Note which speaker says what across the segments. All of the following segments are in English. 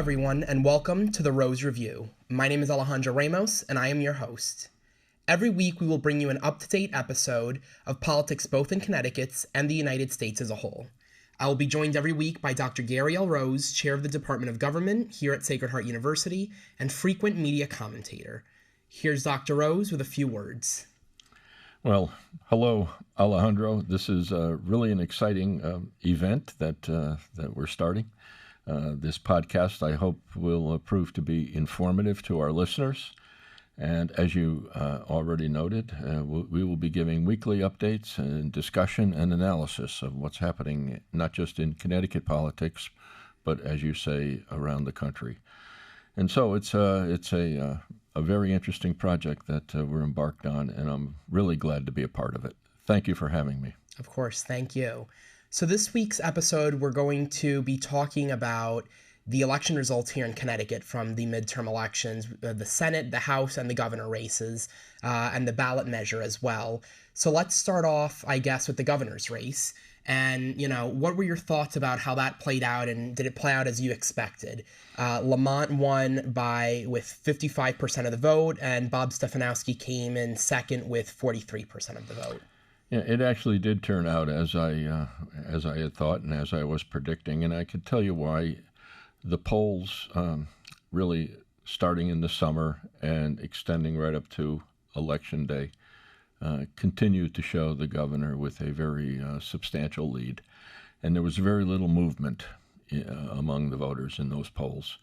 Speaker 1: everyone, and welcome to the Rose Review. My name is Alejandro Ramos, and I am your host. Every week, we will bring you an up-to-date episode of politics both in Connecticut and the United States as a whole. I will be joined every week by Dr. Gary L. Rose, Chair of the Department of Government here at Sacred Heart University and frequent media commentator. Here's Dr. Rose with a few words.
Speaker 2: Well, hello, Alejandro. This is really an exciting event that we're starting. This podcast, I hope, will prove to be informative to our listeners. And as you already noted, we will be giving weekly updates and discussion and analysis of what's happening, not just in Connecticut politics, but, as you say, around the country. And so it's a very interesting project that we're embarked on, and I'm really glad to be a part of it. Thank you for having me.
Speaker 1: Of course, thank you. So this week's episode, we're going to be talking about the election results here in Connecticut from the midterm elections, the Senate, the House, and the governor races, and the ballot measure as well. So let's start off, I guess, with the governor's race. And, what were your thoughts about how that played out, and did it play out as you expected? Lamont won with 55% of the vote, and Bob Stefanowski came in second with 43% of the vote.
Speaker 2: Yeah, it actually did turn out as I had thought and as I was predicting, and I could tell you why. The polls, really starting in the summer and extending right up to Election Day, continued to show the governor with a very substantial lead. And there was very little movement among the voters in those polls.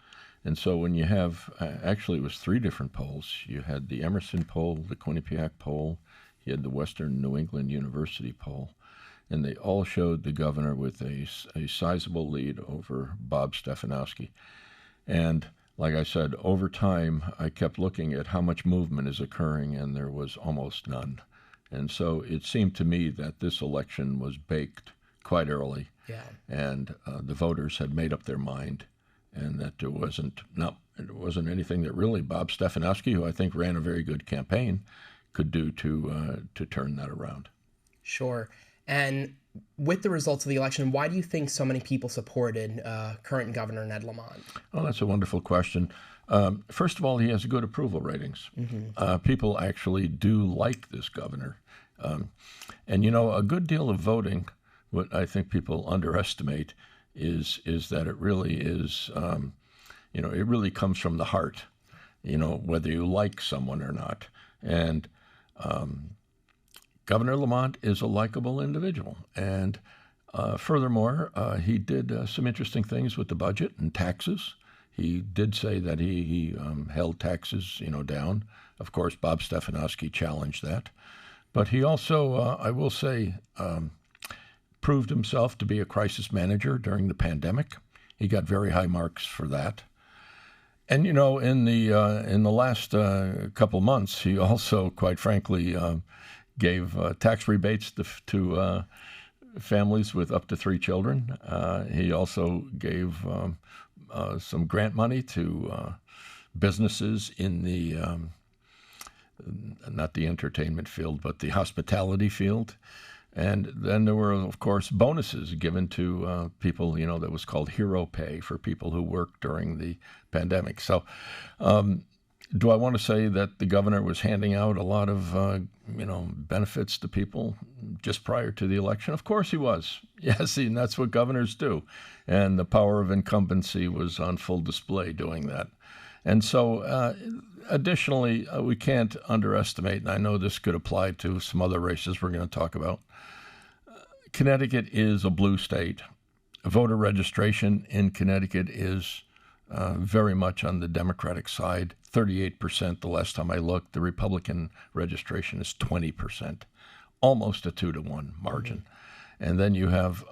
Speaker 2: And so when you have, actually it was three different polls. You had the Emerson poll, the Quinnipiac poll, you had the Western New England University poll. And they all showed the governor with a sizable lead over Bob Stefanowski. And like I said, over time, I kept looking at how much movement is occurring, and there was almost none. And so it seemed to me that this election was baked quite early.
Speaker 1: Yeah. And
Speaker 2: the voters had made up their mind, and that there wasn't anything that really Bob Stefanowski, who I think ran a very good campaign, could do to turn that around.
Speaker 1: Sure. And with the results of the election, why do you think so many people supported current Governor Ned Lamont?
Speaker 2: Oh, that's a wonderful question. First of all, he has good approval ratings. Mm-hmm. People actually do like this governor. And, a good deal of voting, what I think people underestimate is that it really is, it really comes from the heart, whether you like someone or not. And Governor Lamont is a likable individual, and furthermore, he did some interesting things with the budget and taxes. He did say that he held taxes, down. Of course, Bob Stefanowski challenged that, but he also, I will say, proved himself to be a crisis manager during the pandemic. He got very high marks for that. And in the last couple months, he also, quite frankly, gave tax rebates to families with up to 3 children. He also gave some grant money to businesses in the, not the entertainment field, but the hospitality field. And then there were, of course, bonuses given to people, that was called hero pay for people who worked during the pandemic. So do I want to say that the governor was handing out a lot of, benefits to people just prior to the election? Of course he was. Yes, and that's what governors do. And the power of incumbency was on full display doing that. And so additionally, we can't underestimate, and I know this could apply to some other races we're going to talk about, Connecticut is a blue state. Voter registration in Connecticut is very much on the Democratic side, 38% the last time I looked. The Republican registration is 20%, almost a 2-to-1 margin. Mm-hmm. And then you have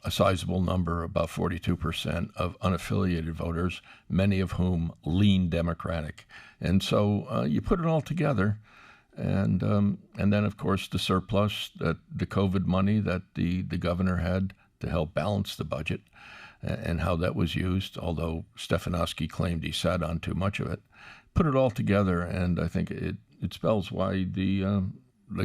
Speaker 2: a sizable number, about 42% of unaffiliated voters, many of whom lean Democratic. And so you put it all together, and then, of course, the surplus, the COVID money that the governor had to help balance the budget, and how that was used, although Stefanowski claimed he sat on too much of it. Put it all together, and I think it spells why the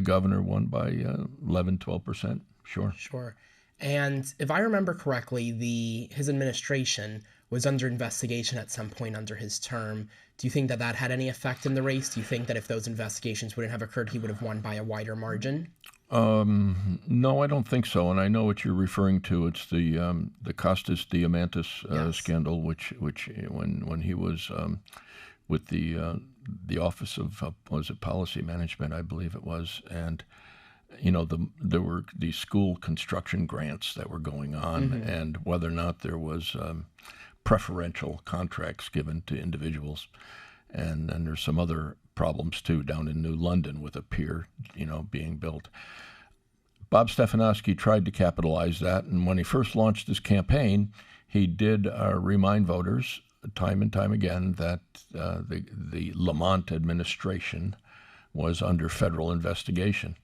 Speaker 2: governor won by 11-12%. Sure.
Speaker 1: And if I remember correctly, his administration was under investigation at some point under his term. Do you think that that had any effect in the race? Do you think that if those investigations wouldn't have occurred, he would have won by a wider margin?
Speaker 2: No, I don't think so. And I know what you're referring to. It's the Costas Diamantis
Speaker 1: Yes.
Speaker 2: scandal, which when he was with the Office of was it Policy Management, I believe it was, and there were these school construction grants that were going on, and whether or not there was preferential contracts given to individuals, and then there's some other problems too down in New London with a pier, being built. Bob Stefanowski tried to capitalize that, and when he first launched his campaign, he did remind voters time and time again that the Lamont administration was under federal investigation,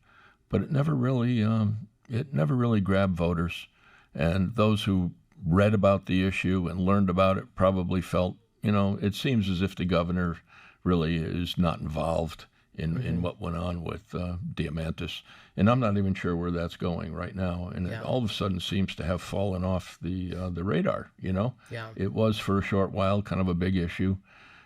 Speaker 2: but it never really grabbed voters, and those who read about the issue and learned about it probably felt, it seems as if the governor really is not involved in what went on with Diamantis, and I'm not even sure where that's going right now. And it all of a sudden seems to have fallen off the radar.
Speaker 1: Yeah.
Speaker 2: It was for a short while kind of a big issue,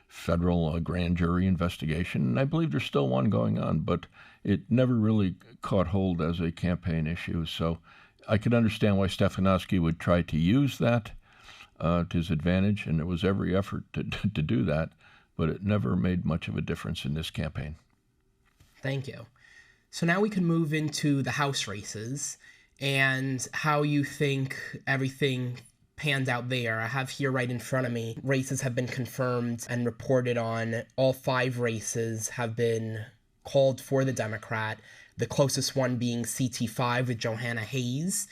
Speaker 2: federal grand jury investigation, and I believe there's still one going on, but it never really caught hold as a campaign issue. So I could understand why Stefanowski would try to use that to his advantage, and there was every effort to do that, but it never made much of a difference in this campaign.
Speaker 1: Thank you. So now we can move into the House races and how you think everything panned out there. I have here right in front of me, races have been confirmed and reported on. All 5 races have been called for the Democrat, the closest one being CT5 with Johanna Hayes.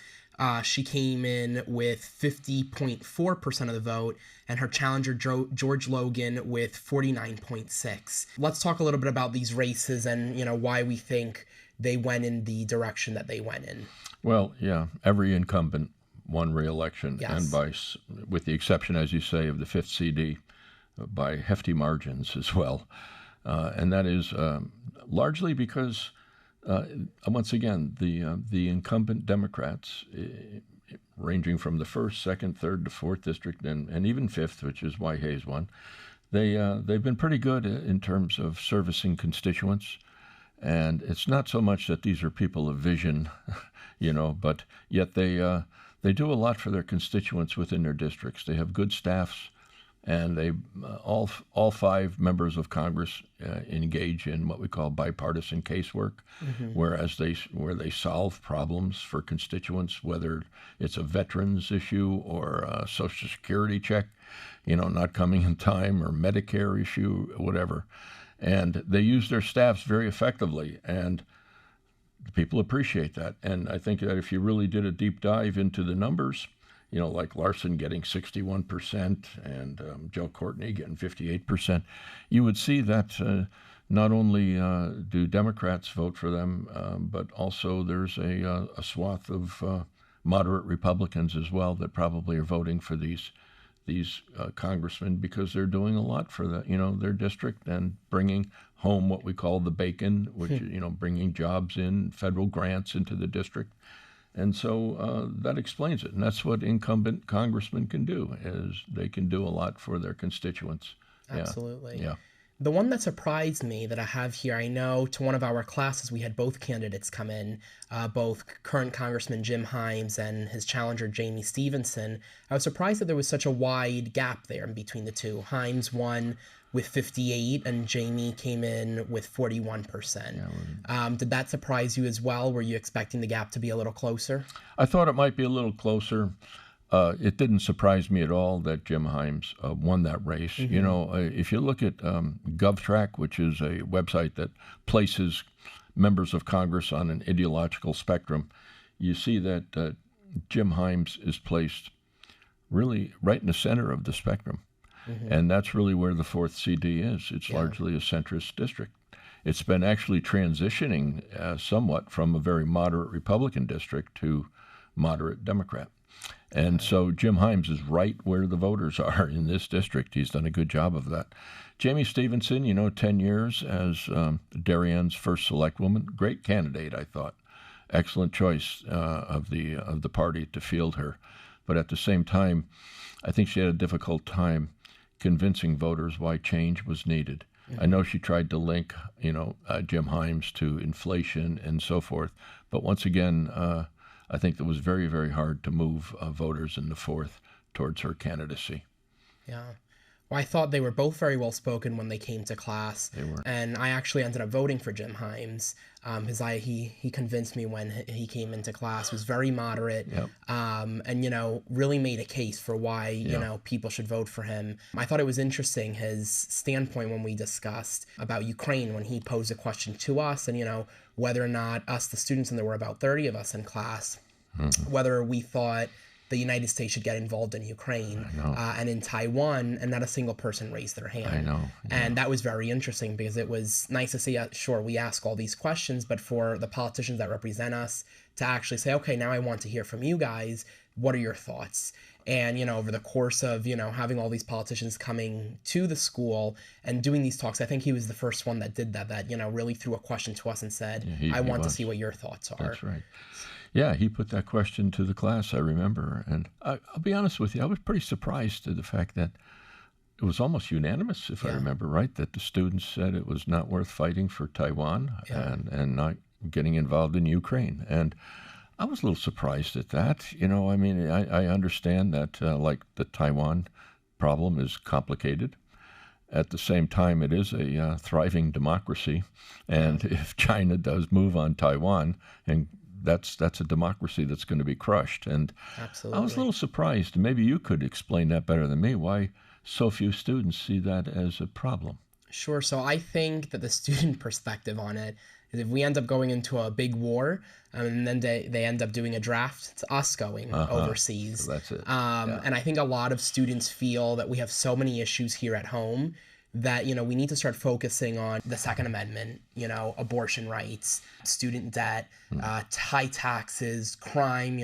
Speaker 1: She came in with 50.4% of the vote, and her challenger, George Logan, with 49.6%. Let's talk a little bit about these races and, why we think they went in the direction that they went in.
Speaker 2: Well, yeah, every incumbent won re-election,
Speaker 1: Yes.
Speaker 2: and with the exception, as you say, of the 5th CD, by hefty margins as well. And that is largely because once again, the incumbent Democrats, ranging from the 1st, 2nd, 3rd to 4th district, and even 5th, which is why Hayes won, they've been pretty good in terms of servicing constituents. And it's not so much that these are people of vision, but yet they do a lot for their constituents within their districts. They have good staffs, and they all 5 members of Congress engage in what we call bipartisan casework, where they solve problems for constituents, whether it's a veterans issue or a Social Security check, not coming in time, or Medicare issue, whatever. And they use their staffs very effectively, and people appreciate that. And I think that if you really did a deep dive into the numbers, like Larson getting 61% and Joe Courtney getting 58%, you would see that not only do Democrats vote for them, but also there's a swath of moderate Republicans as well that probably are voting for these congressmen because they're doing a lot for their district and bringing home what we call the bacon, which bringing jobs in, federal grants into the district. And so that explains it. And that's what incumbent congressmen can do, is they can do a lot for their constituents.
Speaker 1: Absolutely.
Speaker 2: Yeah.
Speaker 1: The one that surprised me that I have here, I know to one of our classes we had both candidates come in, both current Congressman Jim Himes and his challenger Jamie Stevenson. I was surprised that there was such a wide gap there in between the two. Himes won with 58 and Jamie came in with 41%. Did that surprise you as well? Were you expecting the gap to be a little closer?
Speaker 2: I thought it might be a little closer. It didn't surprise me at all that Jim Himes won that race. If you look at GovTrack, which is a website that places members of Congress on an ideological spectrum, you see that Jim Himes is placed really right in the center of the spectrum. And that's really where the 4th CD is. It's largely a centrist district. It's been actually transitioning somewhat from a very moderate Republican district to moderate Democrat. And so Jim Himes is right where the voters are in this district. He's done a good job of that. Jamie Stevenson, 10 years as Darienne's first select woman. Great candidate, I thought. Excellent choice of the party to field her. But at the same time, I think she had a difficult time convincing voters why change was needed. I know she tried to link, Jim Himes to inflation and so forth. But once again, I think it was very, very hard to move voters in the fourth towards her candidacy.
Speaker 1: Yeah. Well, I thought they were both very well spoken when they came to class.
Speaker 2: They were.
Speaker 1: And I actually ended up voting for Jim Himes. He convinced me when he came into class, was very moderate,
Speaker 2: Yep.
Speaker 1: and really made a case for why people should vote for him. I thought it was interesting his standpoint when we discussed about Ukraine, when he posed a question to us, and whether or not us, the students, and there were about 30 of us in class, whether we thought the United States should get involved in Ukraine and in Taiwan, and not a single person raised their hand.
Speaker 2: I know.
Speaker 1: And that was very interesting because it was nice to see, sure, we ask all these questions, but for the politicians that represent us to actually say, okay, now I want to hear from you guys. What are your thoughts? And, over the course of, having all these politicians coming to the school and doing these talks, I think he was the first one that did that, really threw a question to us and said, I want to see what your thoughts are.
Speaker 2: That's right. Yeah, he put that question to the class, I remember. And I'll be honest with you, I was pretty surprised at the fact that it was almost unanimous, if I remember right, that the students said it was not worth fighting for Taiwan and not getting involved in Ukraine. And I was a little surprised at that. I understand that, like, the Taiwan problem is complicated. At the same time, it is a thriving democracy. And if China does move on Taiwan, and that's a democracy that's going to be crushed. And
Speaker 1: Absolutely.
Speaker 2: I was a little surprised. Maybe you could explain that better than me, why so few students see that as a problem.
Speaker 1: Sure. So I think that the student perspective on it is if we end up going into a big war and then they end up doing a draft, it's us going overseas.
Speaker 2: So that's it.
Speaker 1: And I think a lot of students feel that we have so many issues here at home that, we need to start focusing on the Second Amendment, abortion rights, student debt, high taxes, crime,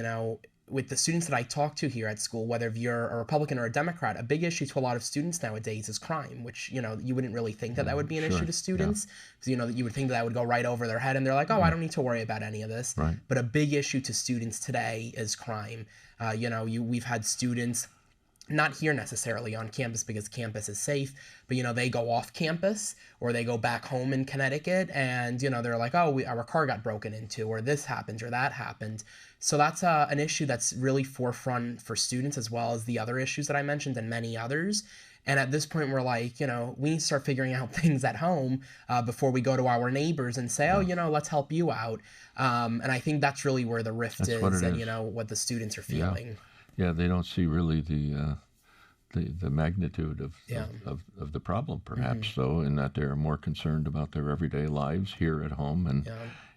Speaker 1: with the students that I talk to here at school, whether if you're a Republican or a Democrat, a big issue to a lot of students nowadays is crime, which, you wouldn't really think that would be an issue to students. Because, you would think that would go right over their head and they're like, oh, I don't need to worry about any of this.
Speaker 2: Right.
Speaker 1: But a big issue to students today is crime. We've had students not here necessarily on campus because campus is safe, but they go off campus or they go back home in Connecticut and they're like, oh, our car got broken into, or this happened or that happened. So that's an issue that's really forefront for students, as well as the other issues that I mentioned and many others. And at this point, we're like, we need to start figuring out things at home before we go to our neighbors and say, oh, let's help you out. And I think that's really where the rift is, and what the students are feeling.
Speaker 2: Yeah, they don't see really the magnitude of the problem, perhaps, though, in that they're more concerned about their everyday lives here at home.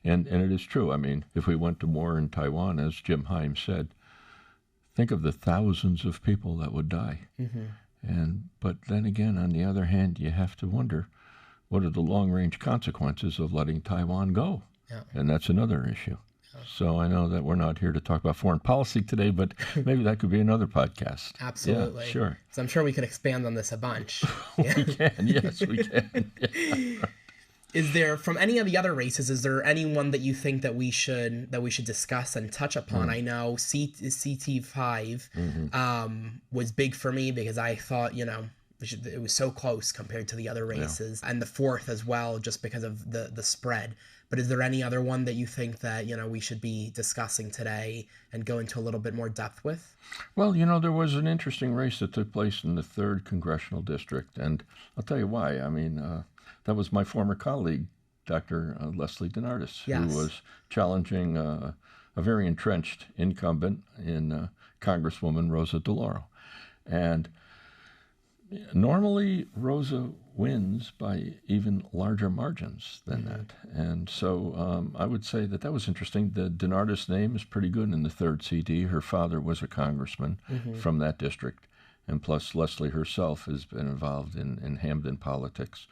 Speaker 2: And it is true. I mean, if we went to war in Taiwan, as Jim Himes said, think of the thousands of people that would die. But then again, on the other hand, you have to wonder, what are the long-range consequences of letting Taiwan go? And that's another issue. So I know that we're not here to talk about foreign policy today, but maybe that could be another podcast.
Speaker 1: Absolutely.
Speaker 2: Yeah, sure.
Speaker 1: So I'm sure we could expand on this a bunch.
Speaker 2: We can. Yes, we can. Yeah.
Speaker 1: Is there, from any of the other races, is there anyone that you think that we should discuss and touch upon? I know CT5 was big for me because I thought, it was so close compared to the other races, and the fourth as well, just because of the spread. But is there any other one that you think that, we should be discussing today and go into a little bit more depth with?
Speaker 2: Well, there was an interesting race that took place in the 3rd Congressional District, and I'll tell you why. I mean, that was my former colleague, Dr. Leslie DeNardis, who was challenging a very entrenched incumbent in Congresswoman Rosa DeLauro. And normally, Rosa wins by even larger margins than that. And so I would say that was interesting. The DeNardis name is pretty good in the 3rd CD. Her father was a congressman from that district. And plus, Leslie herself has been involved in Hamden politics.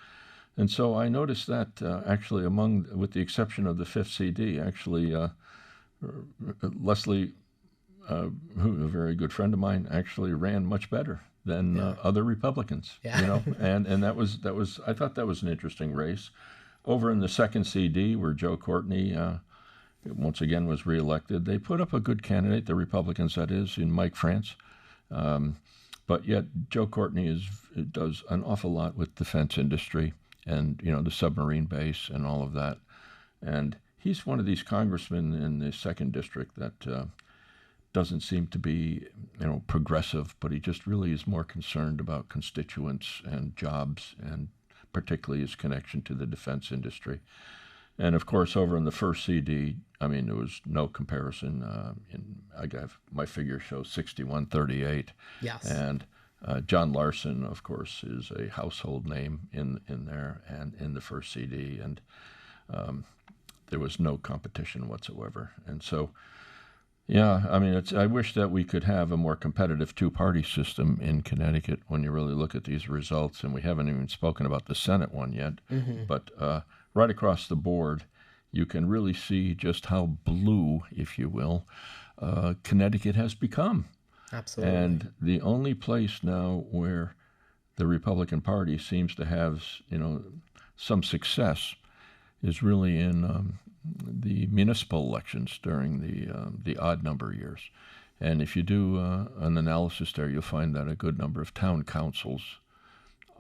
Speaker 2: And so I noticed that actually with the exception of the 5th CD, actually Leslie, who a very good friend of mine, actually ran much better than other Republicans, and that was I thought that was an interesting race. Over in the 2nd CD, where Joe Courtney once again was reelected. They put up a good candidate, the Republicans, that is, in Mike France. But yet Joe Courtney does an awful lot with defense industry and, the submarine base and all of that. And he's one of these congressmen in the 2nd District that doesn't seem to be, progressive, but he just really is more concerned about constituents and jobs, and particularly his connection to the defense industry. And of course, over in the 1st CD, there was no comparison. I got my figure shows 61-38.
Speaker 1: Yes.
Speaker 2: And John Larson, of course, is a household name in there and in the 1st CD, and there was no competition whatsoever. And so, yeah, I wish that we could have a more competitive two-party system in Connecticut when you really look at these results, and we haven't even spoken about the Senate one yet.
Speaker 1: Mm-hmm.
Speaker 2: But right across the board, you can really see just how blue, if you will, Connecticut has become.
Speaker 1: Absolutely.
Speaker 2: And the only place now where the Republican Party seems to have, some success is really in the municipal elections during the odd number years. And if you do an analysis there, you'll find that a good number of town councils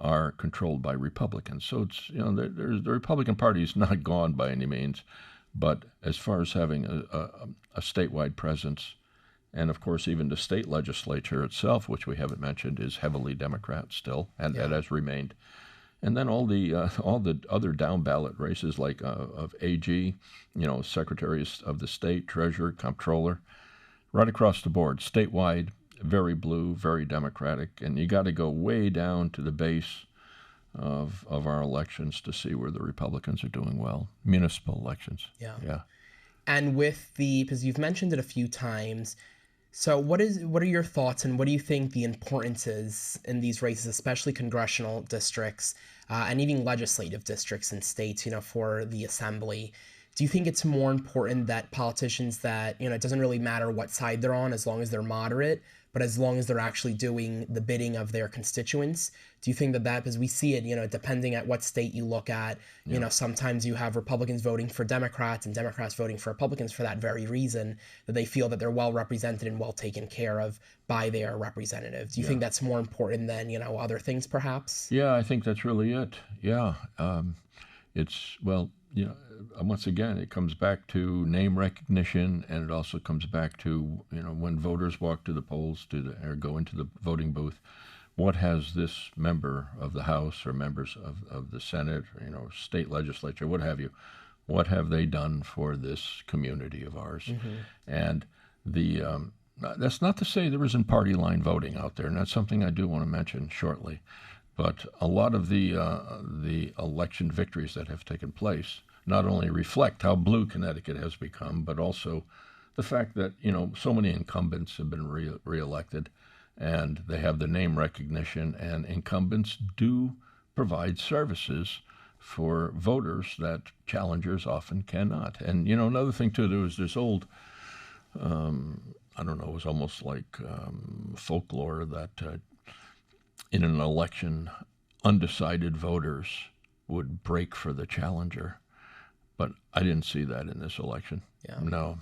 Speaker 2: are controlled by Republicans. So it's, the Republican Party is not gone by any means, but as far as having a statewide presence, and of course even the state legislature itself, which we haven't mentioned, is heavily Democrat still, and that has remained. And then all the other down ballot races like of AG, Secretary of the State, Treasurer, Comptroller, right across the board, statewide, very blue, very Democratic, and you got to go way down to the base of our elections to see where the Republicans are doing well. Municipal elections. Yeah.
Speaker 1: And because you've mentioned it a few times, so what are your thoughts, and what do you think the importance is in these races, especially congressional districts and even legislative districts in states, for the assembly? Do you think it's more important that politicians that, it doesn't really matter what side they're on as long as they're moderate, but as long as they're actually doing the bidding of their constituents? Do you think that because we see it, depending at what state you look at, sometimes you have Republicans voting for Democrats and Democrats voting for Republicans for that very reason, that they feel that they're well represented and well taken care of by their representatives. Do you think that's more important than, other things perhaps?
Speaker 2: Yeah, I think that's really it. Yeah. Once again, it comes back to name recognition, and it also comes back to, when voters walk to the polls or go into the voting booth, what has this member of the House or members of the Senate, or, state legislature, what have you, what have they done for this community of ours? Mm-hmm. And that's not to say there isn't party line voting out there, and that's something I do want to mention shortly. But a lot of the election victories that have taken place not only reflect how blue Connecticut has become, but also the fact that, so many incumbents have been reelected, and they have the name recognition, and incumbents do provide services for voters that challengers often cannot. And, another thing, too, there was this old, I don't know, it was almost like folklore that in an election, undecided voters would break for the challenger. But I didn't see that in this election.
Speaker 1: Yeah.
Speaker 2: No.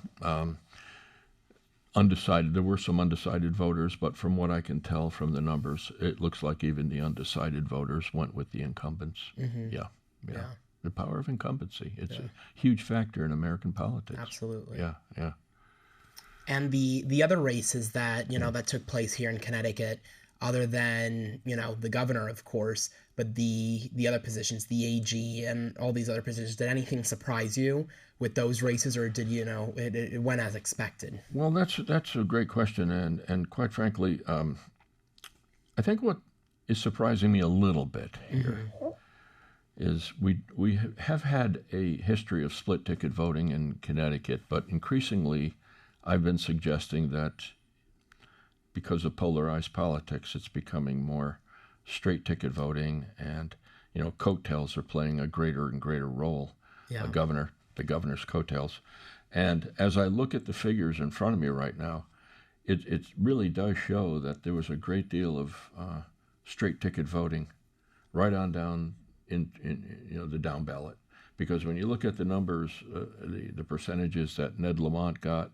Speaker 2: Undecided. There were some undecided voters, but from what I can tell from the numbers, it looks like even the undecided voters went with the incumbents. Mm-hmm. Yeah. The power of incumbency. It's a huge factor in American politics.
Speaker 1: Absolutely.
Speaker 2: Yeah.
Speaker 1: And the other races that, that took place here in Connecticut, other than, the governor, of course, but the other positions, the AG and all these other positions, did anything surprise you with those races, or did, it went as expected?
Speaker 2: Well, that's a great question. And quite frankly, I think what is surprising me a little bit here is we have had a history of split ticket voting in Connecticut, but increasingly I've been suggesting that because of polarized politics, it's becoming more straight ticket voting, and coattails are playing a greater and greater role.
Speaker 1: Yeah.
Speaker 2: The governor's coattails, and as I look at the figures in front of me right now, it really does show that there was a great deal of straight ticket voting, right on down in the down ballot. because when you look at the numbers, the percentages that Ned Lamont got,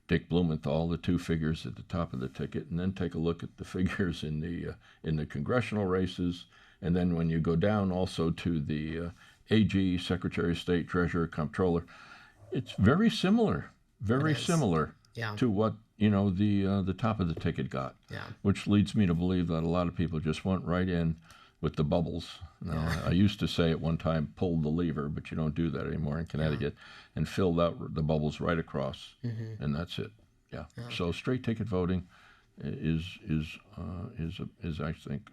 Speaker 2: Dick Blumenthal, the two figures at the top of the ticket, and then take a look at the figures in the congressional races, and then when you go down also to the AG, Secretary of State, Treasurer, Comptroller, it's very similar,
Speaker 1: Yeah.
Speaker 2: to what the top of the ticket got.
Speaker 1: Yeah.
Speaker 2: Which leads me to believe that a lot of people just went right in with the bubbles. Now, I used to say at one time, pull the lever, but you don't do that anymore in Connecticut, and filled out the bubbles right across, and that's it. Yeah. So straight ticket voting is I think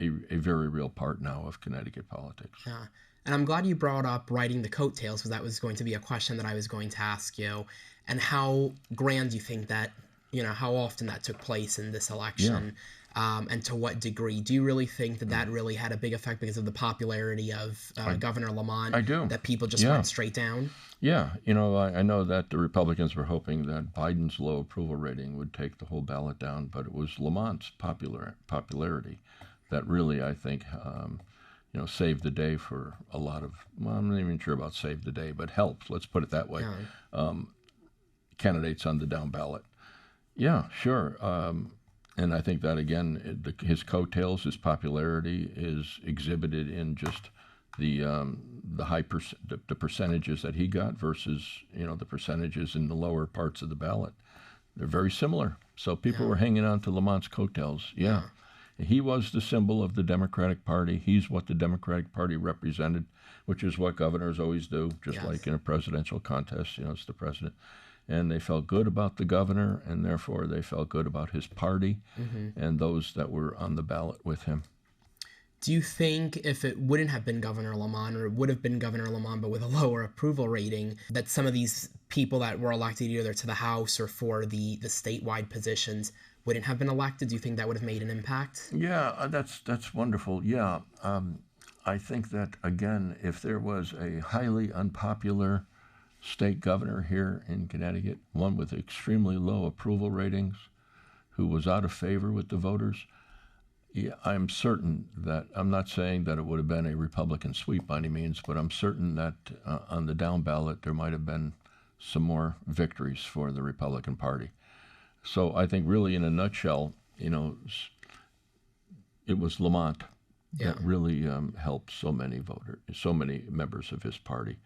Speaker 2: a very real part now of Connecticut politics.
Speaker 1: Yeah. And I'm glad you brought up riding the coattails, because that was going to be a question that I was going to ask you. And how grand you think that, how often that took place in this election, and to what degree? Do you really think that that really had a big effect because of the popularity of Governor Lamont?
Speaker 2: I do.
Speaker 1: That people just went straight down?
Speaker 2: Yeah. I know that the Republicans were hoping that Biden's low approval rating would take the whole ballot down, but it was Lamont's popularity that really, I think, saved the day for a lot of, well, I'm not even sure about saved the day, but helped, let's put it that way, candidates on the down ballot. Yeah, sure. And I think that, again, his coattails, his popularity is exhibited in just the the percentages that he got versus, the percentages in the lower parts of the ballot. They're very similar. So people were hanging on to Lamont's coattails. Yeah. He was the symbol of the Democratic Party. He's what the Democratic Party represented, which is what governors always do, just like in a presidential contest, it's the president. And they felt good about the governor, and therefore they felt good about his party and those that were on the ballot with him.
Speaker 1: Do you think if it wouldn't have been Governor Lamont, or it would have been Governor Lamont but with a lower approval rating, that some of these people that were elected either to the House or for the statewide positions wouldn't have been elected? Do you think that would have made an impact?
Speaker 2: Yeah, that's wonderful. Yeah, I think that, again, if there was a highly unpopular state governor here in Connecticut, one with extremely low approval ratings, who was out of favor with the voters, I'm certain that, I'm not saying that it would have been a Republican sweep by any means, but I'm certain that on the down ballot there might have been some more victories for the Republican Party. So I think really in a nutshell, it was Lamont that really helped so many members of his party.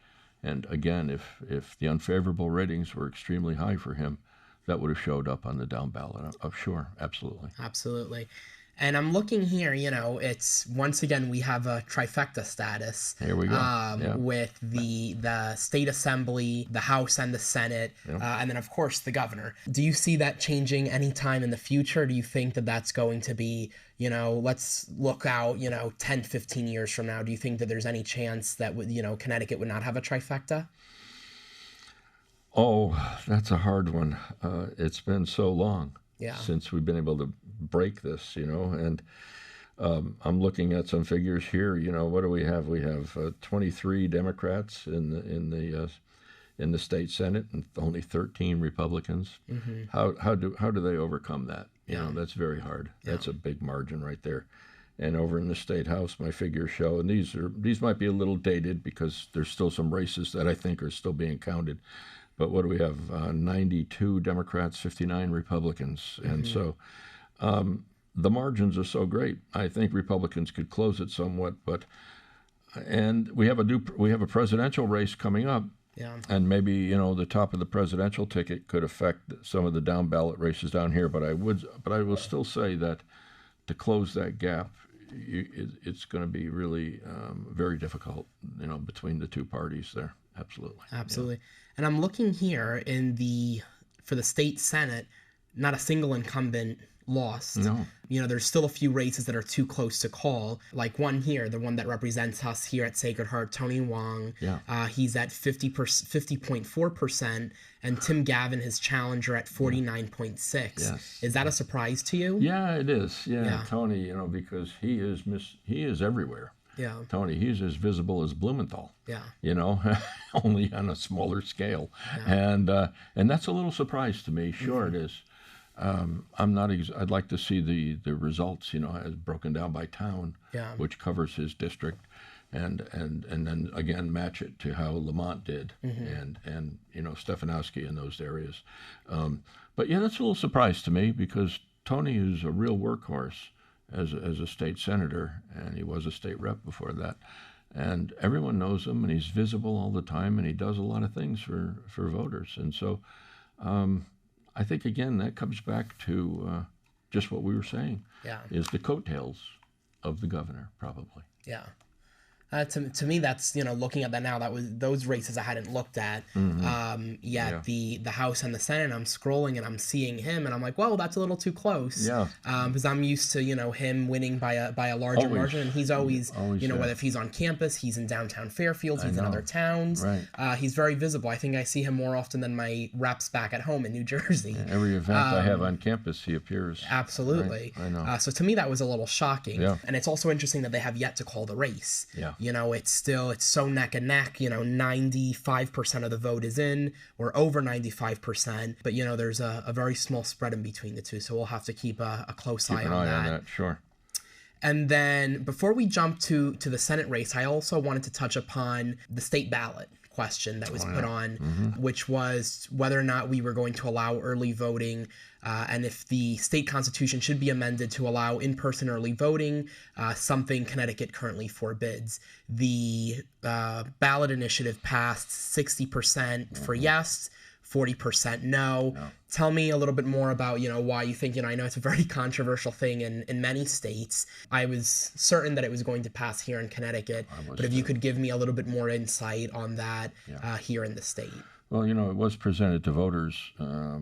Speaker 2: And again, if the unfavorable ratings were extremely high for him, that would have showed up on the down ballot. Sure, absolutely.
Speaker 1: Absolutely. And I'm looking here, it's, once again, we have a trifecta status.
Speaker 2: Here we go.
Speaker 1: With the state assembly, the House and the Senate, and then, of course, the governor. Do you see that changing anytime in the future? Do you think that that's going to be, let's look out, 10, 15 years from now? Do you think that there's any chance that, Connecticut would not have a trifecta?
Speaker 2: Oh, that's a hard one. It's been so long since we've been able to break this, and I'm looking at some figures here. What do we have? We have 23 Democrats in the state Senate and only 13 Republicans. How do they overcome that? That's very hard. That's a big margin right there. And over in the state House, my figures show, and these might be a little dated because there's still some races that I think are still being counted. But what do we have? 92 Democrats, 59 Republicans, and so. The margins are so great. I think Republicans could close it somewhat, and we have a presidential race coming up, and maybe the top of the presidential ticket could affect some of the down ballot races down here. But I will still say that to close that gap, it's going to be really very difficult, between the two parties there. Absolutely.
Speaker 1: And I'm looking here for the state Senate, not a single incumbent lost.
Speaker 2: No.
Speaker 1: There's still a few races that are too close to call. Like one here, the one that represents us here at Sacred Heart, Tony Wong. He's at 50.4%, and Tim Gavin, his challenger, at 49.6%.
Speaker 2: Yes.
Speaker 1: Is that a surprise to you?
Speaker 2: Yeah, it is. Yeah. Tony, because he is everywhere.
Speaker 1: Yeah.
Speaker 2: Tony, he's as visible as Blumenthal.
Speaker 1: Yeah.
Speaker 2: Only on a smaller scale. Yeah. And that's a little surprise to me. Sure, it is. I'd like to see the results, as broken down by town, which covers his district, and then again match it to how Lamont did, and Stefanowski in those areas. But yeah, that's a little surprise to me because Tony is a real workhorse as a state senator, and he was a state rep before that. And everyone knows him, and he's visible all the time, and he does a lot of things for voters. And so I think, again, that comes back to just what we were saying, is the coattails of the governor, probably.
Speaker 1: Yeah. To me, that's, looking at that now, that was those races I hadn't looked at yet. The House and the Senate, I'm scrolling and I'm seeing him, and I'm like, well, that's a little too close.
Speaker 2: Yeah.
Speaker 1: Because I'm used to him winning by a larger margin, and he's always whether if he's on campus, he's in downtown Fairfield, he's in other towns.
Speaker 2: Right.
Speaker 1: He's very visible. I think I see him more often than my reps back at home in New Jersey.
Speaker 2: Yeah, every event I have on campus, he appears.
Speaker 1: Absolutely.
Speaker 2: Right. I know.
Speaker 1: So to me, that was a little shocking.
Speaker 2: Yeah.
Speaker 1: And it's also interesting that they have yet to call the race.
Speaker 2: Yeah.
Speaker 1: It's so neck and neck. 95% of the vote is in, or over 95%. But there's a very small spread in between the two, so we'll have to keep a close eye on that.
Speaker 2: Sure.
Speaker 1: And then before we jump to the Senate race, I also wanted to touch upon the state ballot question that was put on, which was whether or not we were going to allow early voting, and if the state constitution should be amended to allow in-person early voting, something Connecticut currently forbids. The ballot initiative passed 60% for yes, 40% no. Tell me a little bit more about, why you think, I know it's a very controversial thing in many states. I was certain that it was going to pass here in Connecticut, but if you could give me a little bit more insight on that here in the state.
Speaker 2: Well, it was presented to voters, I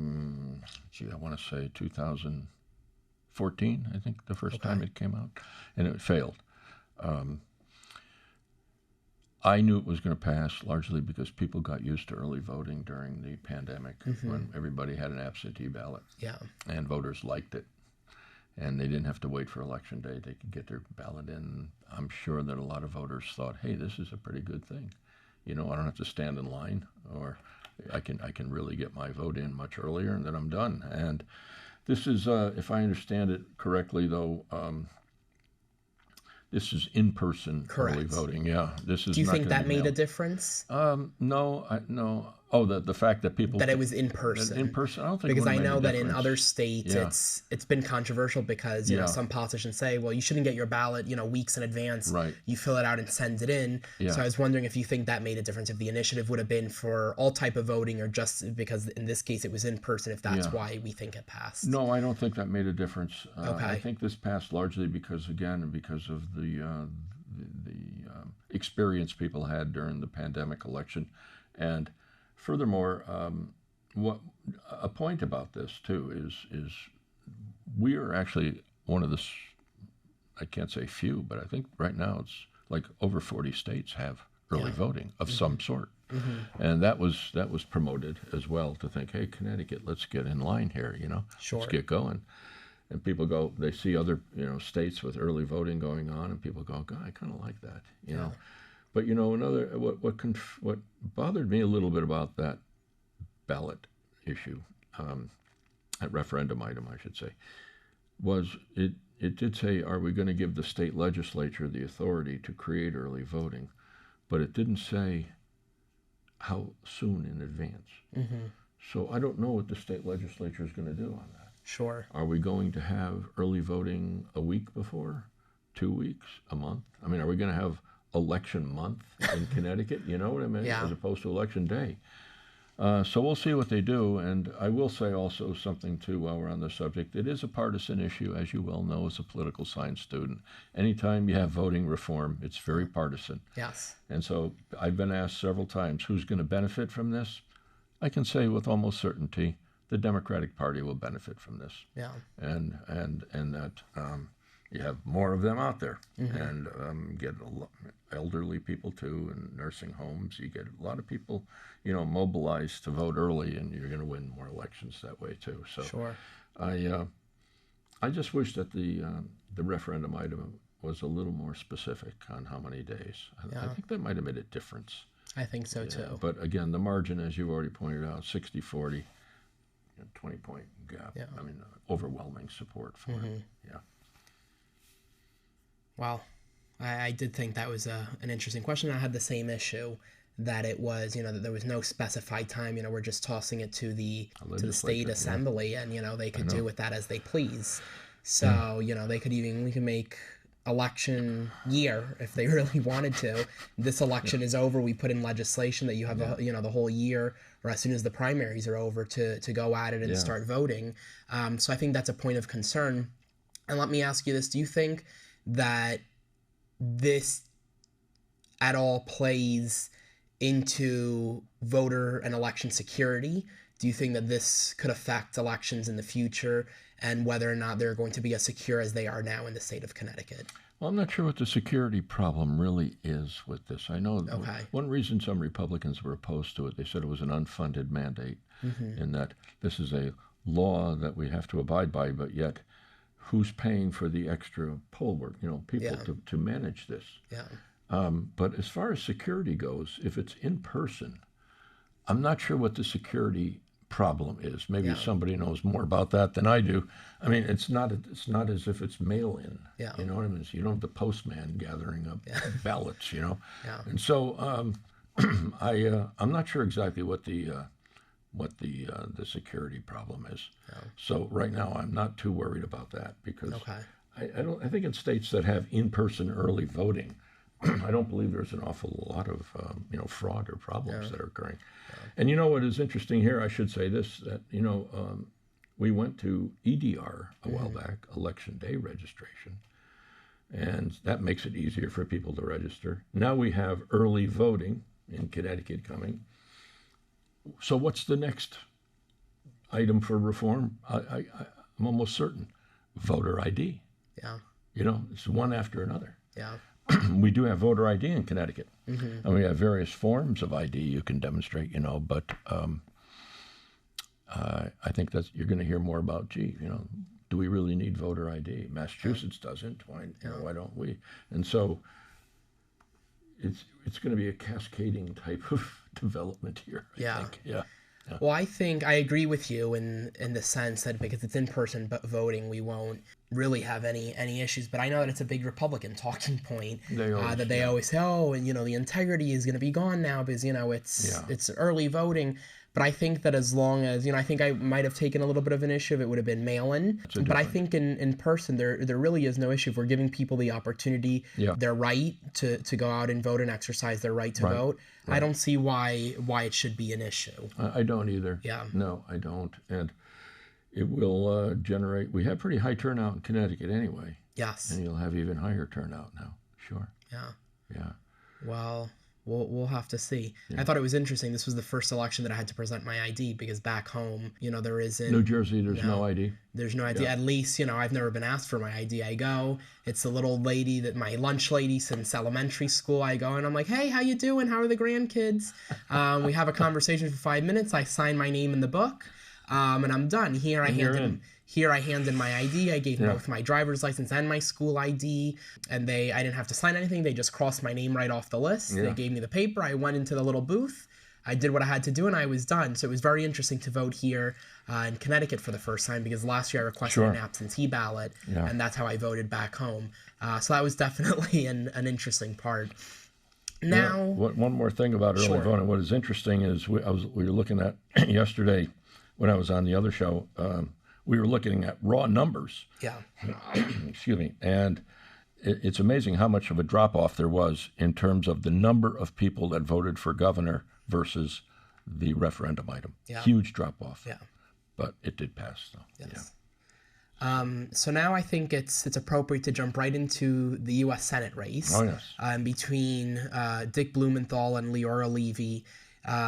Speaker 2: want to say 2014, I think, the first time it came out, and it failed. I knew it was going to pass largely because people got used to early voting during the pandemic when everybody had an absentee ballot.
Speaker 1: Yeah.
Speaker 2: And voters liked it. And they didn't have to wait for Election Day. They could get their ballot in. I'm sure that a lot of voters thought, hey, this is a pretty good thing. I don't have to stand in line, or I can really get my vote in much earlier, and then I'm done. And this is, if I understand it correctly, though, this is in-person early voting. Yeah, this is.
Speaker 1: Do you think that made a difference?
Speaker 2: No, no. Oh, the fact that people...
Speaker 1: That it was in person.
Speaker 2: In person, I don't think
Speaker 1: because
Speaker 2: it
Speaker 1: I know that
Speaker 2: difference.
Speaker 1: in other states, it's been controversial because some politicians say, well, you shouldn't get your ballot weeks in advance.
Speaker 2: Right.
Speaker 1: You fill it out and send it in.
Speaker 2: Yeah.
Speaker 1: So I was wondering if you think that made a difference, if the initiative would have been for all type of voting, or just because in this case it was in person, if that's why we think it passed.
Speaker 2: No, I don't think that made a difference.
Speaker 1: Okay.
Speaker 2: I think this passed largely because of the experience people had during the pandemic election. And furthermore, what a point about this too is we are actually one of the, I can't say few, but I think right now it's like over 40 states have early voting of some sort. And that was promoted as well, to think, hey, Connecticut, let's get in line here,
Speaker 1: Sure.
Speaker 2: Let's get going. And people go, they see other states with early voting going on, and people go, God, I kind of like that, you know. But another what bothered me a little bit about that ballot issue, that referendum item, I should say, was it did say, are we going to give the state legislature the authority to create early voting? But it didn't say how soon in advance. So I don't know what the state legislature is going to do on that.
Speaker 1: Sure.
Speaker 2: Are we going to have early voting a week before, 2 weeks, a month? I mean, are we going to have election month in Connecticut? You know what I mean?
Speaker 1: Yeah.
Speaker 2: As opposed to election day. So we'll see what they do. And I will say also something, too, while we're on the subject. It is a partisan issue, as you well know, as a political science student. Anytime you have voting reform, it's very partisan.
Speaker 1: Yes.
Speaker 2: And so I've been asked several times, who's going to benefit from this? I can say with almost certainty, the Democratic Party will benefit from this.
Speaker 1: Yeah.
Speaker 2: And that you have more of them out there, and get elderly people too, and nursing homes. You get a lot of people, mobilized to vote early, and you're going to win more elections that way too. So
Speaker 1: Sure.
Speaker 2: I just wish that the referendum item was a little more specific on how many days. I think that might have made a difference.
Speaker 1: I think so too.
Speaker 2: But again, the margin, as you've already pointed out, 60-40, 20-point gap.
Speaker 1: Yeah.
Speaker 2: I mean, overwhelming support for it. Yeah.
Speaker 1: Wow. I did think that was an interesting question. I had the same issue that it was, that there was no specified time. We're just tossing it to the state assembly, and they could do with that as they please. So they could we can make election year if they really wanted to. This election is over. We put in legislation that you have the whole year, or as soon as the primaries are over, to go at it and start voting. So I think that's a point of concern. And let me ask you this: do you think that this at all plays into voter and election security? Do you think that this could affect elections in the future and whether or not they're going to be as secure as they are now in the state of Connecticut?
Speaker 2: Well, I'm not sure what the security problem really is with this. I know one reason some Republicans were opposed to it, they said it was an unfunded mandate, in that this is a law that we have to abide by, but yet who's paying for the extra poll work, people to manage this. But as far as security goes, if it's in person, I'm not sure what the security problem is. Maybe somebody knows more about that than I do. I mean, it's not as if it's mail-in. You know what I mean? So you don't have the postman gathering up ballots. And so I'm not sure exactly what the security problem is. So right now I'm not too worried about that, because I think in states that have in-person early voting, I don't believe there's an awful lot of fraud or problems that are occurring. And what is interesting here, I should say this, that we went to EDR a while back, Election Day registration, and that makes it easier for people to register. Now we have early voting in Connecticut coming. So what's the next item for reform? I'm almost certain voter ID. It's one after another. We do have voter ID in Connecticut, and we have various forms of ID you can demonstrate, but I think that you're going to hear more about, do we really need voter ID? Massachusetts doesn't. Why don't we? And so it's going to be a cascading type of development here, I think.
Speaker 1: Well, I think I agree with you in the sense that because it's in-person voting, we won't really have any issues. But I know that it's a big Republican talking point they always say, and the integrity is going to be gone now because it's early voting. But I think that as long as, I think I might have taken a little bit of an issue if it would have been mail-in. But I think in person, there really is no issue. If we're giving people the opportunity, their right to go out and vote and exercise their right to vote, I don't see why it should be an issue.
Speaker 2: I don't either. No, I don't. And it will generate, we have pretty high turnout in Connecticut anyway.
Speaker 1: Yes.
Speaker 2: And you'll have even higher turnout now. Sure.
Speaker 1: Well, we'll have to see. I thought it was interesting. This was the first election that I had to present my ID because back home, there isn't.
Speaker 2: New Jersey, there's no ID.
Speaker 1: There's no ID. At least, I've never been asked for my ID. I go, it's the little lady my lunch lady since elementary school. I go and I'm like, hey, how you doing? How are the grandkids? We have a conversation for 5 minutes. I sign my name in the book, and I'm done. Here I handed my ID. I gave them both my driver's license and my school ID, and I didn't have to sign anything. They just crossed my name right off the list. They gave me the paper. I went into the little booth. I did what I had to do, and I was done. So it was very interesting to vote here in Connecticut for the first time because last year I requested an absentee ballot, and that's how I voted back home. So that was definitely an interesting part. Now,
Speaker 2: one more thing about early voting. What is interesting is we were looking at yesterday when I was on the other show. We were looking at raw numbers. Excuse me. And it's amazing how much of a drop-off there was in terms of the number of people that voted for governor versus the referendum item. Huge drop-off. But it did pass, though.
Speaker 1: Yes. So now I think it's appropriate to jump right into the U.S. Senate race. Between Dick Blumenthal and Leora Levy.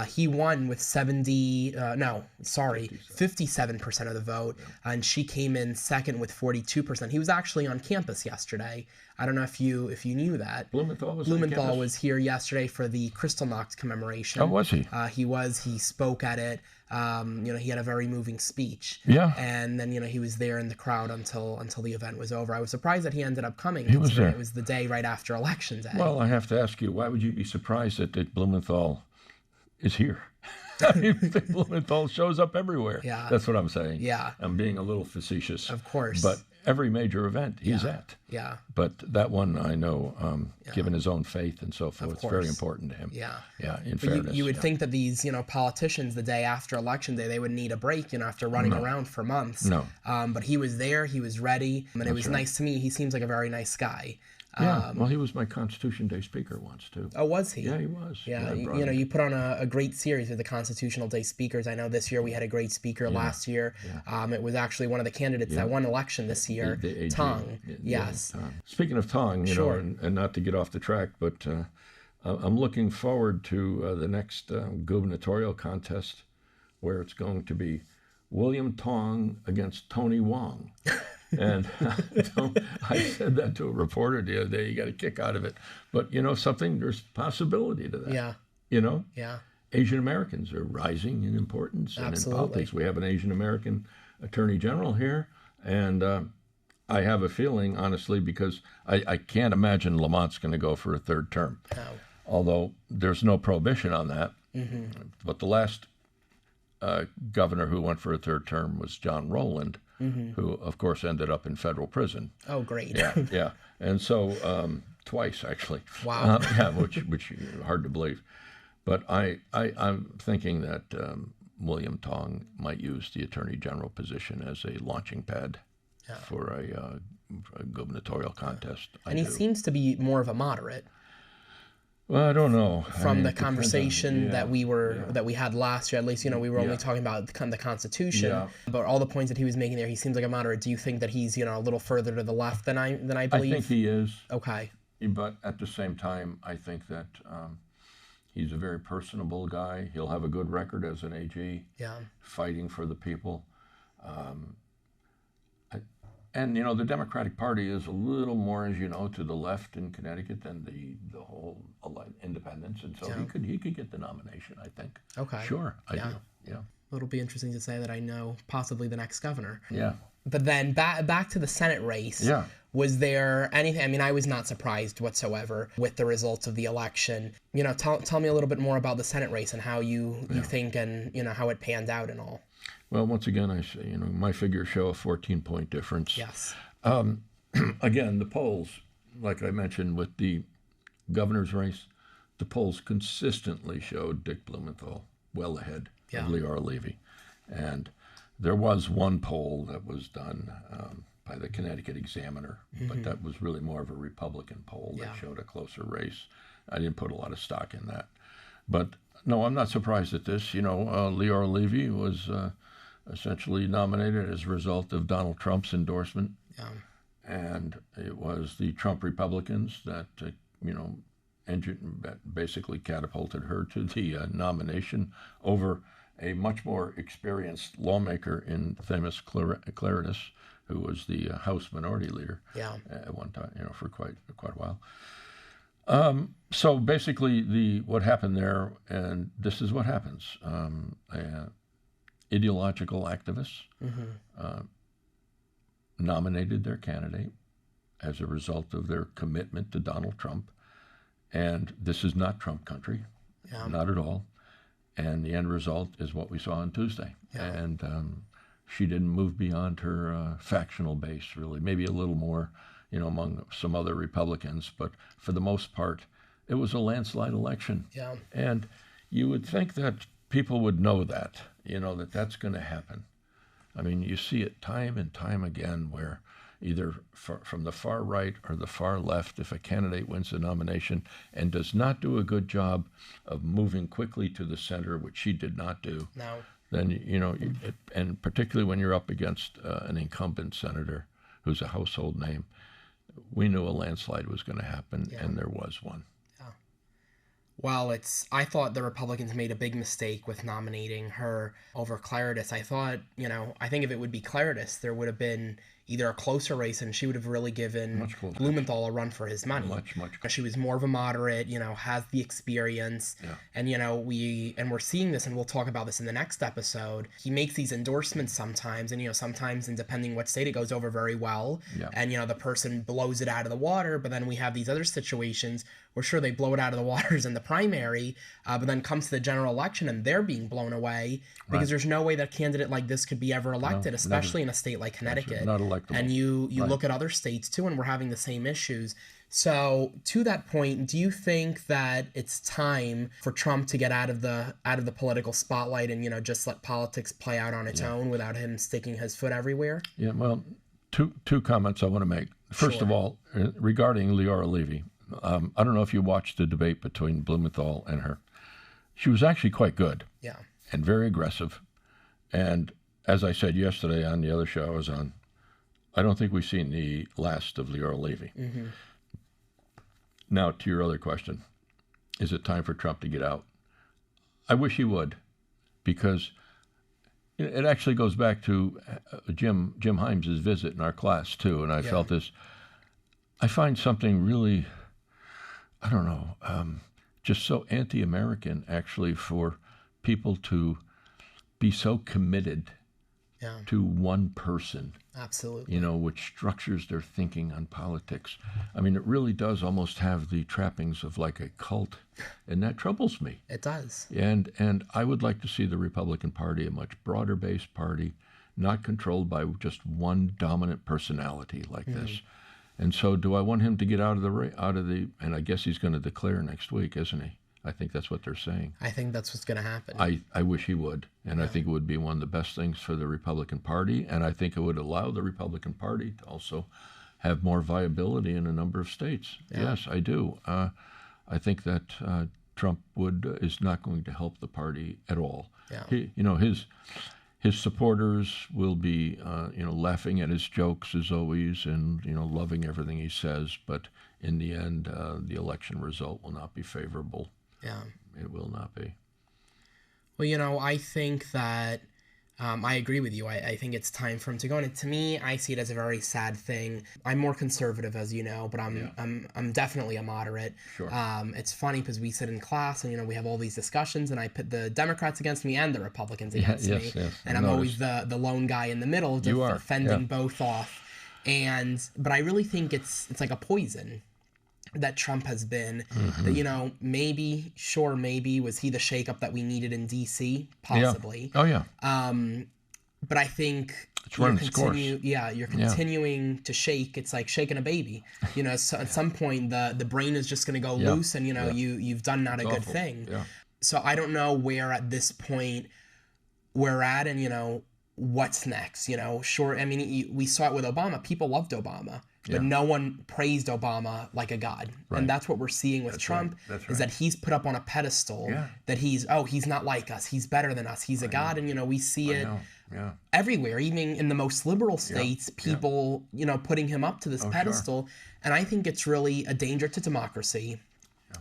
Speaker 1: He won with 57% of the vote, and she came in second with 42%. He was actually on campus yesterday. I don't know if you knew that.
Speaker 2: Blumenthal
Speaker 1: was here yesterday for the Kristallnacht commemoration.
Speaker 2: Oh, was he?
Speaker 1: He spoke at it. He had a very moving speech. And then, he was there in the crowd until the event was over. I was surprised that he ended up coming.
Speaker 2: He was there.
Speaker 1: It was the day right after Election Day.
Speaker 2: Well, I have to ask you, why would you be surprised that Dick Blumenthal is here? Blumenthal shows up everywhere.
Speaker 1: Yeah.
Speaker 2: That's what I'm saying.
Speaker 1: Yeah.
Speaker 2: I'm being a little facetious.
Speaker 1: Of course.
Speaker 2: But every major event he's
Speaker 1: Yeah.
Speaker 2: at.
Speaker 1: Yeah.
Speaker 2: But that one I know, given his own faith and so forth, it's very
Speaker 1: course.
Speaker 2: important to him.
Speaker 1: Yeah.
Speaker 2: Yeah, in
Speaker 1: But
Speaker 2: fairness.
Speaker 1: you would think that these, politicians, the day after election day, they would need a break, after running around for months.
Speaker 2: No.
Speaker 1: But he was there, he was ready, and it was nice to me. He seems like a very nice guy.
Speaker 2: Yeah, well, he was my Constitution Day speaker once, too.
Speaker 1: Oh, was he?
Speaker 2: Yeah, he was.
Speaker 1: Yeah,
Speaker 2: I brought him.
Speaker 1: you put on a great series with the Constitutional Day speakers. I know this year we had a great speaker last year. It was actually one of the candidates that won election this year,
Speaker 2: The AG.
Speaker 1: Tong.
Speaker 2: Yeah,
Speaker 1: Yes.
Speaker 2: Tong. Speaking of Tong,
Speaker 1: Sure.
Speaker 2: and not to get off the track, but I'm looking forward to the next gubernatorial contest where it's going to be William Tong against Tony Wong. And I said that to a reporter the other day. You got a kick out of it. But, something, there's possibility to that.
Speaker 1: Yeah. Yeah.
Speaker 2: Asian Americans are rising in importance and in
Speaker 1: Absolutely.
Speaker 2: politics. We have an Asian American attorney general here. And I have a feeling, honestly, because I can't imagine Lamont's going to go for a third term.
Speaker 1: No.
Speaker 2: Although there's no prohibition on that. Mm-hmm. But the last governor who went for a third term was John Rowland, who, of course, ended up in federal prison.
Speaker 1: Oh, great.
Speaker 2: Yeah. And so twice, actually.
Speaker 1: Wow.
Speaker 2: Which hard to believe. But I'm thinking that William Tong might use the attorney general position as a launching pad for a gubernatorial contest.
Speaker 1: And he seems to be more of a moderate.
Speaker 2: Well, I don't know.
Speaker 1: From the conversation that we had last year, at least, we were only talking about the Constitution.
Speaker 2: Yeah.
Speaker 1: But all the points that he was making there, he seems like a moderate. Do you think that he's, a little further to the left than I believe?
Speaker 2: I think he is.
Speaker 1: Okay.
Speaker 2: But at the same time, I think that he's a very personable guy. He'll have a good record as an AG, fighting for the people. And, the Democratic Party is a little more, as you know, to the left in Connecticut than the whole independents. And so he could get the nomination, I think.
Speaker 1: Okay.
Speaker 2: Sure, I do. Yeah.
Speaker 1: It'll be interesting to say that I know possibly the next governor.
Speaker 2: Yeah.
Speaker 1: But then back to the Senate race.
Speaker 2: Yeah.
Speaker 1: Was there anything? I mean, I was not surprised whatsoever with the results of the election. Tell me a little bit more about the Senate race and how you think and how it panned out and all.
Speaker 2: Well, once again, I say, my figures show a 14-point difference.
Speaker 1: Yes.
Speaker 2: Again, the polls, like I mentioned with the governor's race, the polls consistently showed Dick Blumenthal well ahead of Leora Levy. And there was one poll that was done by the Connecticut Examiner, but that was really more of a Republican poll that showed a closer race. I didn't put a lot of stock in that. But no, I'm not surprised at this. Leora Levy was essentially nominated as a result of Donald Trump's endorsement. Yeah. And it was the Trump Republicans that, that basically catapulted her to the nomination over a much more experienced lawmaker in famous Claridis, who was the House Minority Leader at one time, for quite a while. So basically, what happened there, and this is what happens: ideological activists nominated their candidate as a result of their commitment to Donald Trump, and this is not Trump country, not at all. And the end result is what we saw on Tuesday, and she didn't move beyond her factional base, really. Maybe a little more, among some other Republicans, but for the most part, it was a landslide election. Yeah. And you would think that people would know that, that's going to happen. I mean, you see it time and time again where either from the far right or the far left, if a candidate wins the nomination and does not do a good job of moving quickly to the center, which she did not do, then, and particularly when you're up against an incumbent senator who's a household name, we knew a landslide was going to happen, and there was one.
Speaker 1: Well, I thought the Republicans made a big mistake with nominating her over Claridis. I think if it would be Claridis, there would have been either a closer race and she would have really given Blumenthal a run for his money.
Speaker 2: Much.
Speaker 1: She was more of a moderate, has the experience. Yeah. And, we're seeing this, and we'll talk about this in the next episode. He makes these endorsements sometimes, and, sometimes, and depending what state, it goes over very well. Yeah. And, the person blows it out of the water, but then we have these other situations where, sure, they blow it out of the waters in the primary, but then comes to the general election and they're being blown away because there's no way that a candidate like this could be ever elected, especially in a state like Connecticut.
Speaker 2: Not electable.
Speaker 1: And you look at other states too, and we're having the same issues. So to that point, do you think that it's time for Trump to get out of the political spotlight and, just let politics play out on its own without him sticking his foot everywhere?
Speaker 2: Yeah, well, two comments I want to make. First of all, regarding Leora Levy, I don't know if you watched the debate between Blumenthal and her. She was actually quite good.
Speaker 1: Yeah.
Speaker 2: And very aggressive. And as I said yesterday on the other show I was on, I don't think we've seen the last of Leora Levy. Mm-hmm. Now, to your other question, is it time for Trump to get out? I wish he would, because it actually goes back to Jim Himes's visit in our class, too, and I felt this. I find something really, I don't know, just so anti-American, actually, for people to be so committed to one person.
Speaker 1: Absolutely.
Speaker 2: Which structures their thinking on politics. I mean, it really does almost have the trappings of like a cult, and that troubles me.
Speaker 1: It does.
Speaker 2: And I would like to see the Republican Party a much broader based party, not controlled by just one dominant personality like this. And so, do I want him to get out of the? And I guess he's going to declare next week, isn't he? I think that's what they're saying.
Speaker 1: I think that's what's going to happen.
Speaker 2: I wish he would. And I think it would be one of the best things for the Republican Party. And I think it would allow the Republican Party to also have more viability in a number of states. Yeah. Yes, I do. I think that Trump is not going to help the party at all. Yeah. His supporters will be, laughing at his jokes as always and, loving everything he says. But in the end, the election result will not be favorable.
Speaker 1: Yeah.
Speaker 2: It will not be.
Speaker 1: Well, I think that I agree with you. I think it's time for him to go. And to me, I see it as a very sad thing. I'm more conservative, as you know, but I'm definitely a moderate.
Speaker 2: Sure.
Speaker 1: It's funny because we sit in class and, we have all these discussions and I put the Democrats against me and the Republicans against me.
Speaker 2: Yes,
Speaker 1: and I'm always the lone guy in the middle, fending both off. But I really think it's like a poison that Trump has been. That, maybe was he the shakeup that we needed in D.C.? Possibly.
Speaker 2: Yeah. Oh yeah.
Speaker 1: But I think
Speaker 2: it's running its course.
Speaker 1: You're continuing to shake. It's like shaking a baby. So at some point the brain is just going to go loose, and you've done not a good thing.
Speaker 2: Yeah.
Speaker 1: So I don't know where at this point we're at, and what's next. Sure. I mean, we saw it with Obama. People loved Obama. But no one praised Obama like a god. Right. And that's what we're seeing with Trump, is that he's put up on a pedestal, that he's not like us. He's better than us. He's a god. And, we see it everywhere, even in the most liberal states, people, putting him up to this pedestal. Sure. And I think it's really a danger to democracy.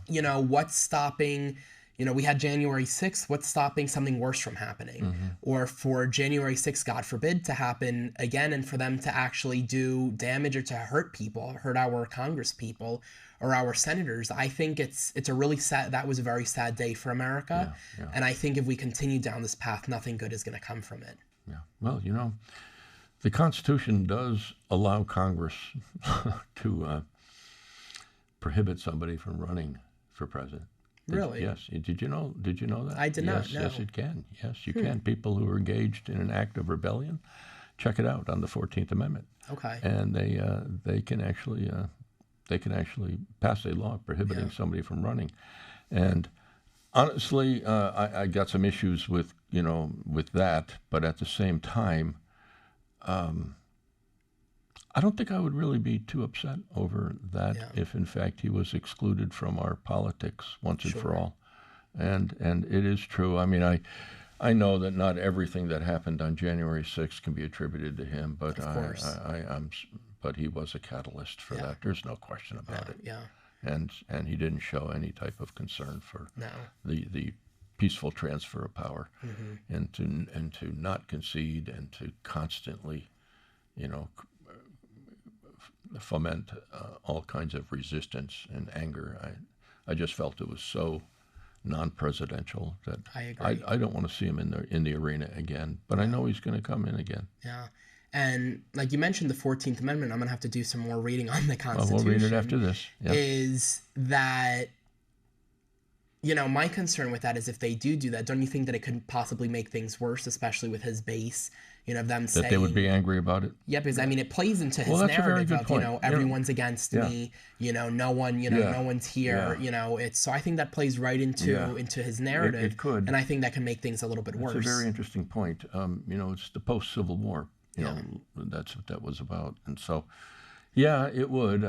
Speaker 1: Yeah. What's stopping... we had January 6th. What's stopping something worse from happening? Or for January 6th, God forbid, to happen again, and for them to actually do damage or to hurt people, hurt our Congress people or our senators? I think it's a really sad, that was a very sad day for America. Yeah. And I think if we continue down this path, nothing good is going to come from it.
Speaker 2: Yeah. Well, the Constitution does allow Congress to prohibit somebody from running for president.
Speaker 1: Really?
Speaker 2: Yes. Did you know that?
Speaker 1: I did not know.
Speaker 2: Yes, it can. Yes, you can. People who are engaged in an act of rebellion, check it out on the 14th Amendment.
Speaker 1: Okay.
Speaker 2: And they can actually pass a law prohibiting somebody from running. And honestly, I got some issues with that, but at the same time, I don't think I would really be too upset over that if, in fact, he was excluded from our politics once and for all. And it is true. I mean, I know that not everything that happened on January 6th can be attributed to him, but but he was a catalyst for that. There's no question about it.
Speaker 1: Yeah.
Speaker 2: And he didn't show any type of concern for the peaceful transfer of power, and to not concede and to constantly, foment all kinds of resistance and anger. I just felt it was so non-presidential that
Speaker 1: I agree.
Speaker 2: I don't want to see him in the arena again, but I know he's going to come in again.
Speaker 1: Yeah. And like you mentioned, the 14th Amendment, I'm going to have to do some more reading on the Constitution.
Speaker 2: We'll read it after this. Yeah.
Speaker 1: Is that My concern with that is if they do that, don't you think that it could possibly make things worse, especially with his base? Them
Speaker 2: that
Speaker 1: saying
Speaker 2: they would be angry about it.
Speaker 1: Yeah, because it plays into his
Speaker 2: that's a very
Speaker 1: narrative
Speaker 2: good
Speaker 1: of
Speaker 2: point.
Speaker 1: everyone's against me. No one, no one's here. It's so I think that plays right into his narrative.
Speaker 2: It could,
Speaker 1: and I think that can make things a little bit worse.
Speaker 2: It's a very interesting point. It's the post-Civil War. That's what that was about, and so. Yeah, it would.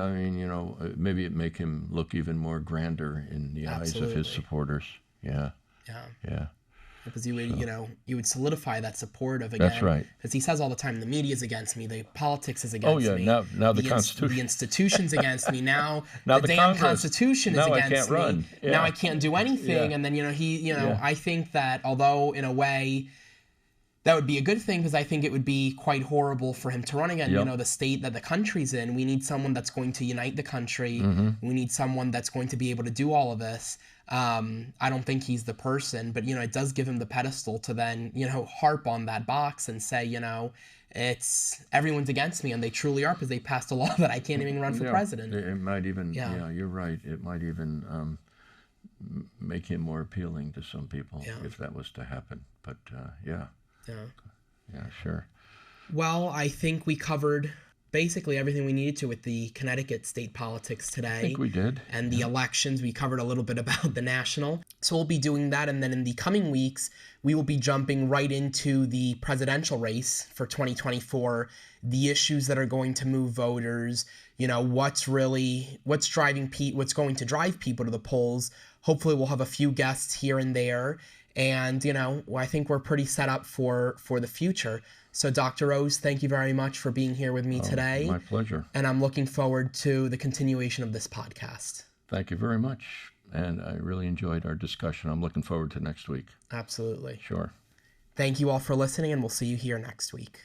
Speaker 2: Maybe it make him look even more grander in the eyes of his supporters. Yeah.
Speaker 1: Because you would solidify that support of, again.
Speaker 2: That's right.
Speaker 1: Because he says all the time, the media is against me, the politics is against me.
Speaker 2: Now the Constitution.
Speaker 1: The institution's against me. Now
Speaker 2: the
Speaker 1: damn
Speaker 2: Congress.
Speaker 1: Constitution is against
Speaker 2: I can't
Speaker 1: me.
Speaker 2: Run. Yeah.
Speaker 1: Now I can't do anything. And then, I think that although in a way that would be a good thing, because I think it would be quite horrible for him to run again. The state that the country's in, we need someone that's going to unite the country. We need someone that's going to be able to do all of this. I don't think he's the person, but, it does give him the pedestal to then, harp on that box and say, it's everyone's against me, and they truly are, because they passed a law that I can't even run for president.
Speaker 2: It might even, you're right. It might even make him more appealing to some people if that was to happen. But, Yeah, sure.
Speaker 1: Well, I think we covered basically everything we needed to with the Connecticut state politics today.
Speaker 2: I think we did.
Speaker 1: And the elections, we covered a little bit about the national. So we'll be doing that, and then in the coming weeks, we will be jumping right into the presidential race for 2024, the issues that are going to move voters, what's going to drive people to the polls. Hopefully we'll have a few guests here and there. And, I think we're pretty set up for the future. So, Dr. Rose, thank you very much for being here with me today.
Speaker 2: My pleasure.
Speaker 1: And I'm looking forward to the continuation of this podcast.
Speaker 2: Thank you very much. And I really enjoyed our discussion. I'm looking forward to next week.
Speaker 1: Absolutely.
Speaker 2: Sure.
Speaker 1: Thank you all for listening, and we'll see you here next week.